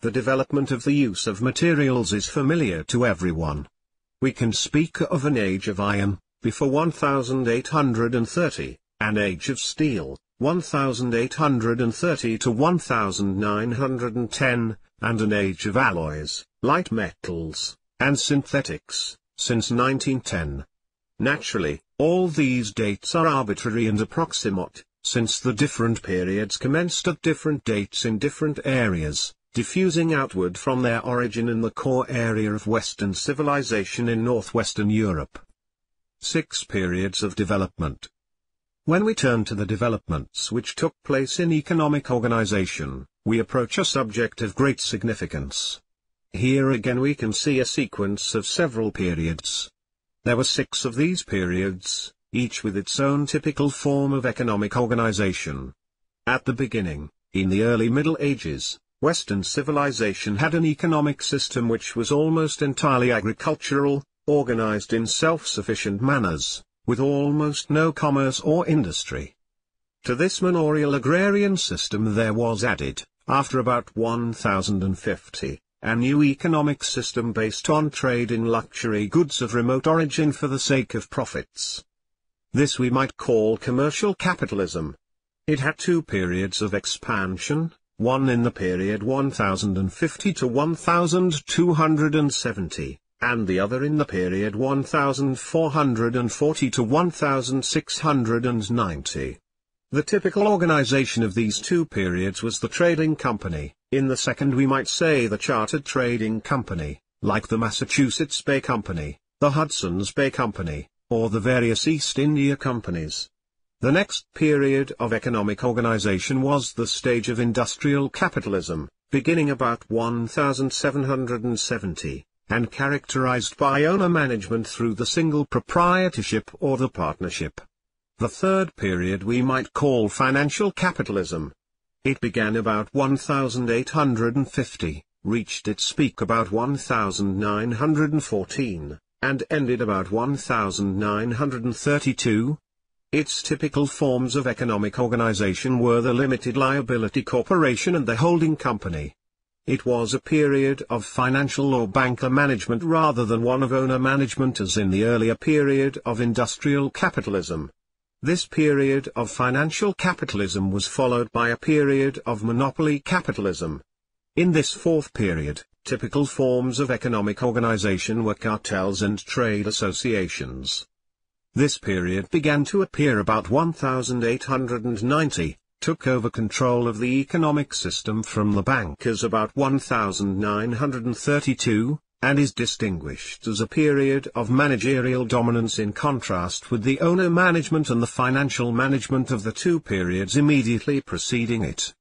the development of the use of materials is familiar to everyone. We can speak of an age of iron, before 1830, an age of steel, 1830 to 1910, and an age of alloys, light metals, and synthetics, since 1910. Naturally, all these dates are arbitrary and approximate, since the different periods commenced at different dates in different areas, diffusing outward from their origin in the core area of Western civilization in northwestern Europe. 6 periods of development. When we turn to the developments which took place in economic organization, we approach a subject of great significance. Here again we can see a sequence of several periods. There were 6 of these periods, each with its own typical form of economic organization. At the beginning, in the early Middle Ages, Western civilization had an economic system which was almost entirely agricultural, organized in self-sufficient manners, with almost no commerce or industry. To this manorial agrarian system there was added, after about 1050, a new economic system based on trade in luxury goods of remote origin for the sake of profits. This we might call commercial capitalism. It had 2 periods of expansion, one in the period 1050 to 1270, and the other in the period 1440 to 1690. The typical organization of these 2 periods was the trading company. In the second we might say the chartered trading company, like the Massachusetts Bay Company, the Hudson's Bay Company, or the various East India companies. The next period of economic organization was the stage of industrial capitalism, beginning about 1770, and characterized by owner management through the single proprietorship or the partnership. The third period we might call financial capitalism. It began about 1850, reached its peak about 1914, and ended about 1932. Its typical forms of economic organization were the limited liability corporation and the holding company. It was a period of financial or banker management rather than one of owner management as in the earlier period of industrial capitalism. This period of financial capitalism was followed by a period of monopoly capitalism. In this fourth period, typical forms of economic organization were cartels and trade associations. This period began to appear about 1890, took over control of the economic system from the bankers about 1932, and is distinguished as a period of managerial dominance in contrast with the owner management and the financial management of the 2 periods immediately preceding it.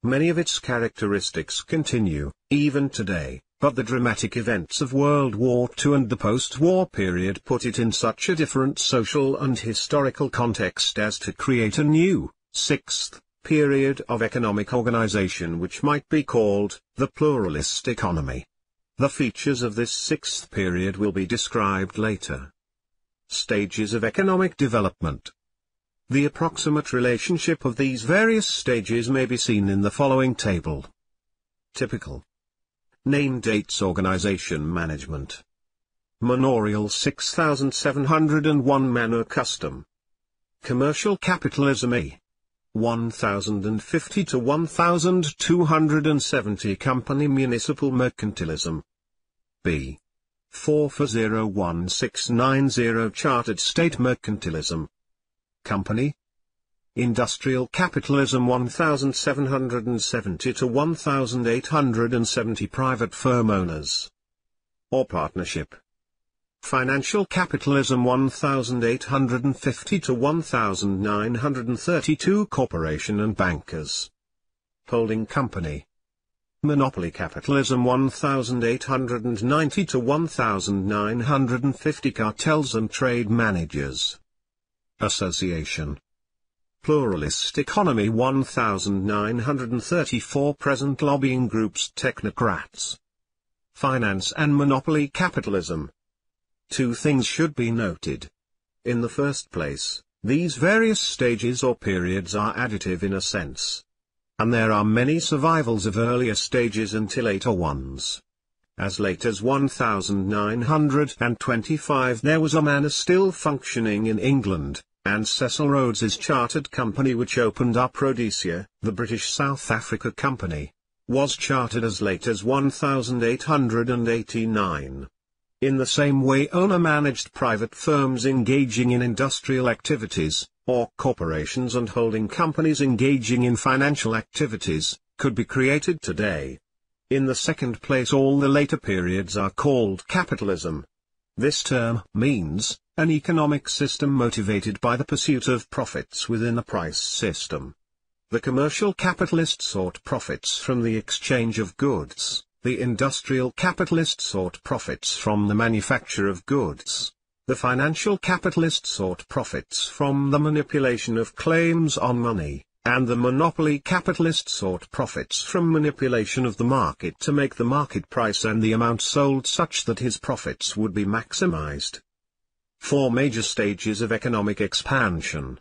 Many of its characteristics continue, even today, but the dramatic events of World War II and the post-war period put it in such a different social and historical context as to create a new, 6th, period of economic organization which might be called the pluralist economy. The features of this 6th period will be described later. Stages of economic development. The approximate relationship of these various stages may be seen in the following table. Typical. Name dates organization management. Manorial 6701 manor custom. Commercial capitalism A. 1050 to 1270 company municipal mercantilism. B. 440160 chartered state mercantilism. Company. Industrial capitalism 1770 to 1870 private firm owners. Or partnership. Financial capitalism 1850 to 1932 corporation and bankers. Holding company. Monopoly capitalism 1890 to 1950 cartels and trade managers. Association. Pluralist economy 1934 present lobbying groups technocrats. Finance and monopoly capitalism. 2 things should be noted. In the first place, these various stages or periods are additive in a sense. and there are many survivals of earlier stages until later ones. As late as 1925 there was a manor still functioning in England, and Cecil Rhodes's chartered company which opened up Rhodesia, the British South Africa Company, was chartered as late as 1889. In the same way owner-managed private firms engaging in industrial activities, or corporations and holding companies engaging in financial activities, could be created today. In the second place, all the later periods are called capitalism. This term means an economic system motivated by the pursuit of profits within a price system. The commercial capitalist sought profits from the exchange of goods, the industrial capitalist sought profits from the manufacture of goods, the financial capitalist sought profits from the manipulation of claims on money, and the monopoly capitalist sought profits from manipulation of the market to make the market price and the amount sold such that his profits would be maximized. 4 major stages of economic expansion.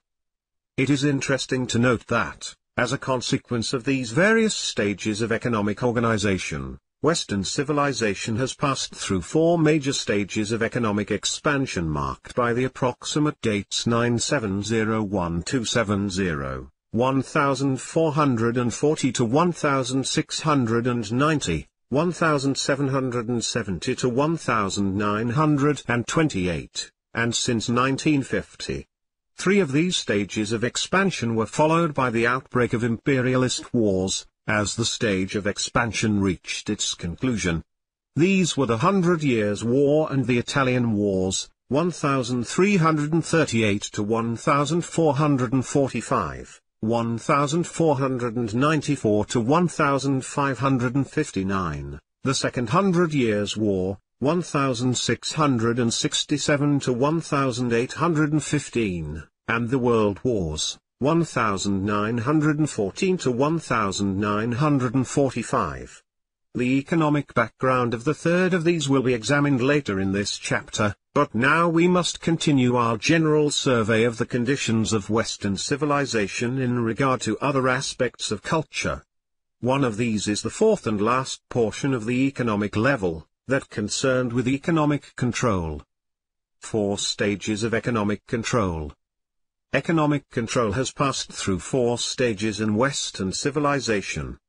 It is interesting to note that, as a consequence of these various stages of economic organization, Western civilization has passed through 4 major stages of economic expansion marked by the approximate dates 9701-270. 1440 to 1690, 1770 to 1928, and since 1950. 3 of these stages of expansion were followed by the outbreak of imperialist wars, as the stage of expansion reached its conclusion. These were the 100 Years' War and the Italian Wars, 1338 to 1445. 1494 to 1559, the Second 100 Years' War, 1667 to 1815, and the World Wars, 1914 to 1945. The economic background of the third of these will be examined later in this chapter, but now we must continue our general survey of the conditions of Western civilization in regard to other aspects of culture. One of these is the fourth and last portion of the economic level, that concerned with economic control. 4 stages of economic control. Economic control has passed through 4 stages in Western civilization.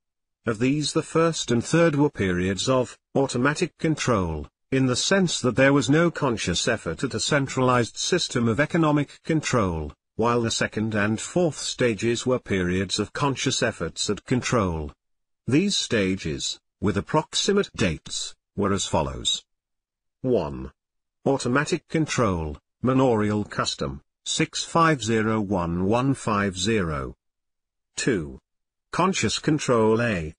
Of these the first and third were periods of automatic control, in the sense that there was no conscious effort at a centralized system of economic control, while the second and fourth stages were periods of conscious efforts at control. These stages, with approximate dates, were as follows. 1. Automatic control, manorial custom, 6501150. 2. Conscious control A.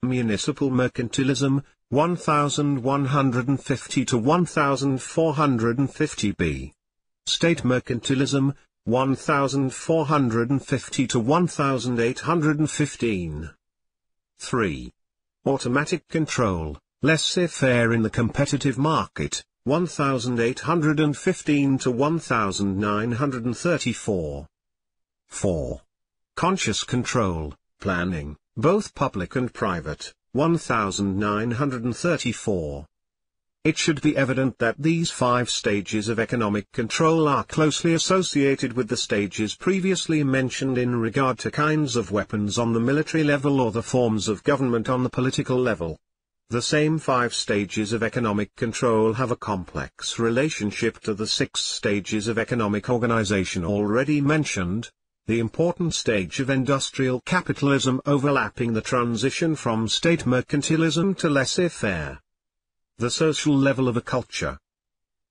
Municipal mercantilism, 1150 to 1450 B. State mercantilism, 1450 to 1815. 3. Automatic control, laissez-faire in the competitive market, 1815 to 1934. 4. Conscious control, planning, both public and private, 1934. It should be evident that these 5 stages of economic control are closely associated with the stages previously mentioned in regard to kinds of weapons on the military level or the forms of government on the political level. The same 5 stages of economic control have a complex relationship to the 6 stages of economic organization already mentioned, the important stage of industrial capitalism overlapping the transition from state mercantilism to laissez-faire. The social level of a culture.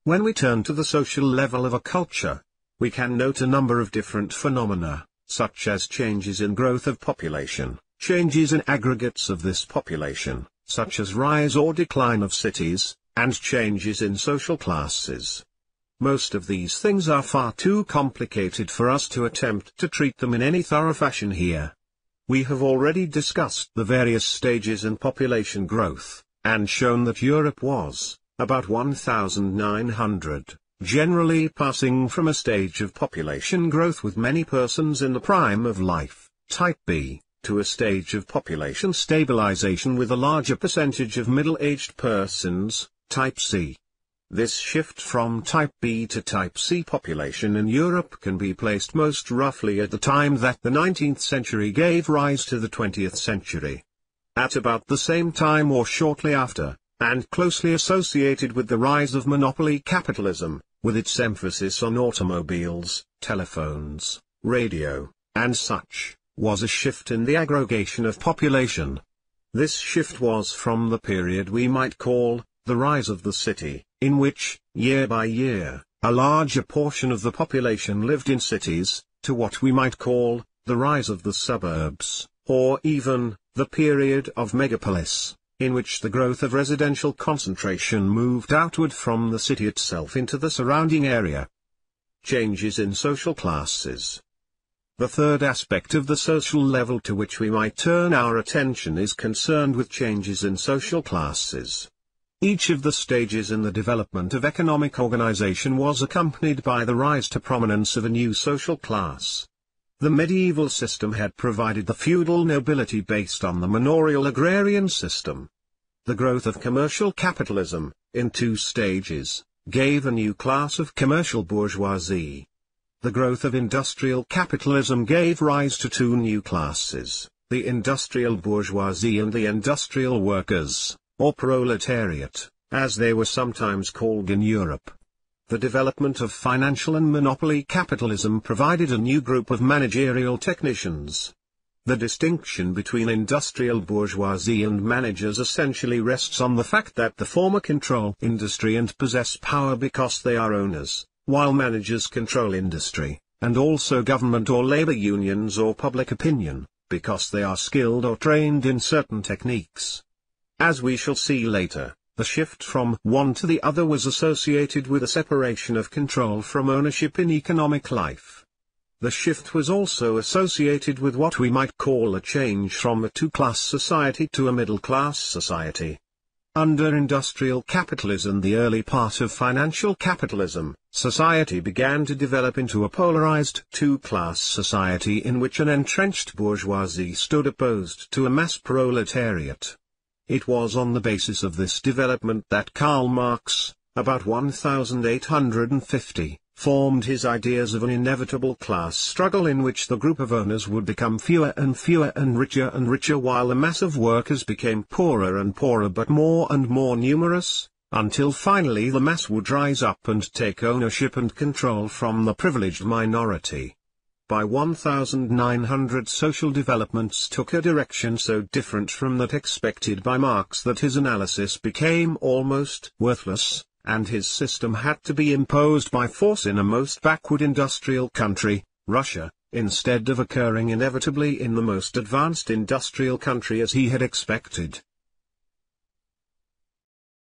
When we turn to the social level of a culture, we can note a number of different phenomena, such as changes in growth of population, changes in aggregates of this population, such as rise or decline of cities, and changes in social classes. Most of these things are far too complicated for us to attempt to treat them in any thorough fashion here. We have already discussed the various stages in population growth, and shown that Europe was, about 1900, generally passing from a stage of population growth with many persons in the prime of life, type B, to a stage of population stabilization with a larger percentage of middle-aged persons, type C. This shift from type B to type C population in Europe can be placed most roughly at the time that the 19th century gave rise to the 20th century. At about the same time or shortly after, and closely associated with the rise of monopoly capitalism, with its emphasis on automobiles, telephones, radio, and such, was a shift in the aggregation of population. This shift was from the period we might call the rise of the city, in which, year by year, a larger portion of the population lived in cities, to what we might call the rise of the suburbs, or even the period of megapolis, in which the growth of residential concentration moved outward from the city itself into the surrounding area. Changes in social classes. The third aspect of the social level to which we might turn our attention is concerned with changes in social classes. Each of the stages in the development of economic organization was accompanied by the rise to prominence of a new social class. The medieval system had provided the feudal nobility based on the manorial agrarian system. The growth of commercial capitalism, in two stages, gave a new class of commercial bourgeoisie. The growth of industrial capitalism gave rise to two new classes, the industrial bourgeoisie and the industrial workers, or proletariat, as they were sometimes called in Europe. The development of financial and monopoly capitalism provided a new group of managerial technicians. The distinction between industrial bourgeoisie and managers essentially rests on the fact that the former control industry and possess power because they are owners, while managers control industry, and also government or labor unions or public opinion, because they are skilled or trained in certain techniques. As we shall see later, the shift from one to the other was associated with a separation of control from ownership in economic life. The shift was also associated with what we might call a change from a two-class society to a middle-class society. Under industrial capitalism, the early part of financial capitalism, society began to develop into a polarized two-class society in which an entrenched bourgeoisie stood opposed to a mass proletariat. It was on the basis of this development that Karl Marx, about 1850, formed his ideas of an inevitable class struggle in which the group of owners would become fewer and richer while the mass of workers became poorer and poorer but more and more numerous, until finally the mass would rise up and take ownership and control from the privileged minority. By 1900 social developments took a direction so different from that expected by Marx that his analysis became almost worthless, and his system had to be imposed by force in a most backward industrial country, Russia, instead of occurring inevitably in the most advanced industrial country as he had expected.